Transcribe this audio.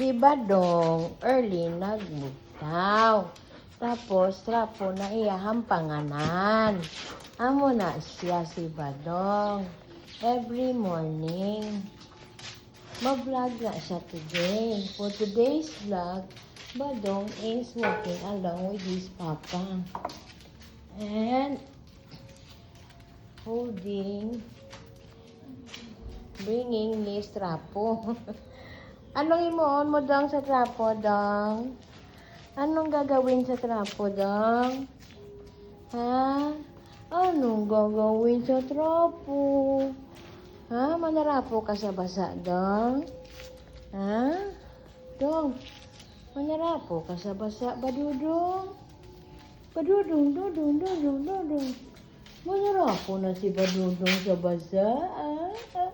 Si Badong early nagbutaw. Tapos trapo na iyahang panganan. Amo na siya si Badong. Every morning. Mag-vlog na siya today. For today's vlog, Badong is walking along with his papa. And bringing his trapo. Anong imuon mo dong sa trapo, dong? Anong gagawin sa trapo, dong? Ha? Anong gagawin sa trapo? Ha? Manarapo ka sa basa, dong? Ha? Dong, manarapo ka sa basa, badudong? Badudong, dudong, dudong, dudong. Manarapo na si badudong sa basa, ah?